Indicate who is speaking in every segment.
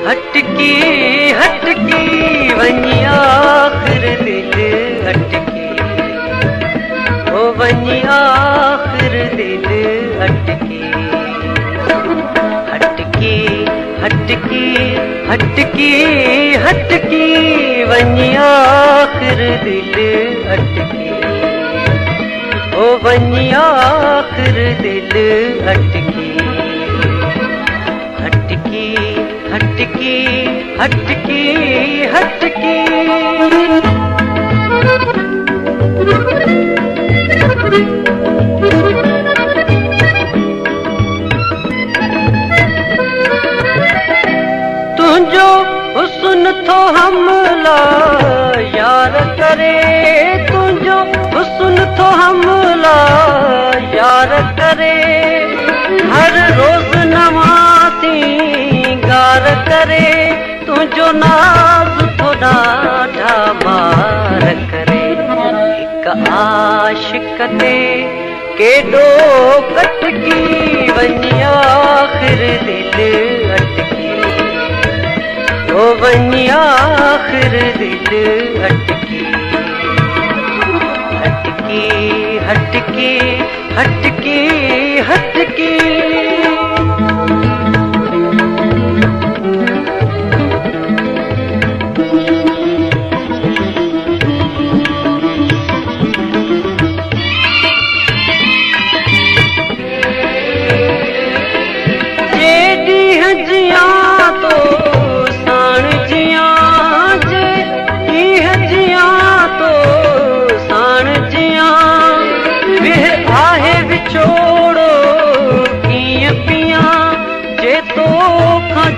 Speaker 1: हटकी हटकी वञी आख़िर दिल अटकी, ओ वञी आख़िर दिल अटकी। हटकी हटकी हटकी हटकी वञी आख़िर दिल अटकी, ओ वञी आख़िर दिल अटकी। हटकी हटकी हटकी हटकी तुझो हुस्न थो हमला यार करे, तुझो हुस्न थो हमला यार करे। हर रोज नवासी गार करे, तुझो नाज़ थो ॾाढा मार करे। हिक आशिक़ ते केॾो कटकी वञी आख़िर दिल अटकी, ओ वञी आख़िर दिल अटकी। हटकी हटकी हटकी हटकी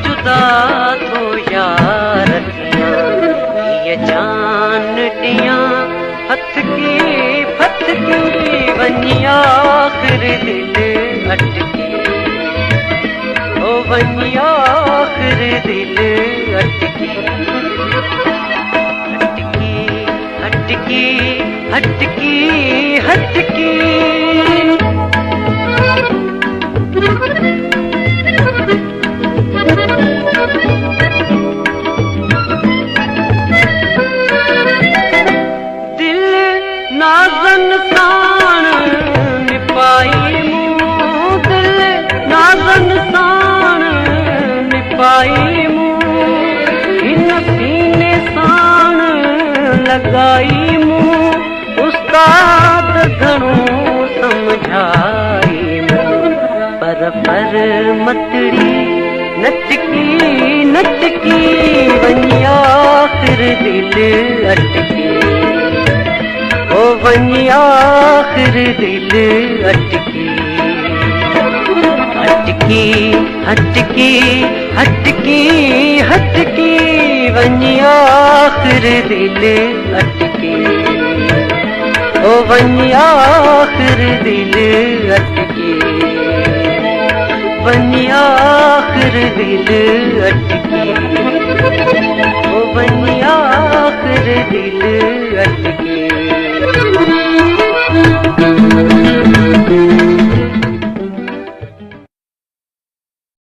Speaker 1: जुदा थो यार ये जान दिया फतकी फतकी वञी आख़िर दिल अटकी, ओ वञी आख़िर दिल अटकी। हटकी हटकी हटकी हटकी नाज़न साण निपाई मूं, दिल नाज़न साण निपाई मूं। हिन सीने साण लगाई मूं, उस्ताद घणो समझाई मूं। पर मतड़ी नटकी नटकी वञी आख़िर दिल अटकी, ओ वञी आख़िर दिल अटकी। हटकी हटकी हटकी हटकी वञी आख़िर दिल अटकी, ओ वञी आख़िर दिल अटकी। वञी आख़िर दिल अटकी, ओ वञी आख़िर दिल अटकी।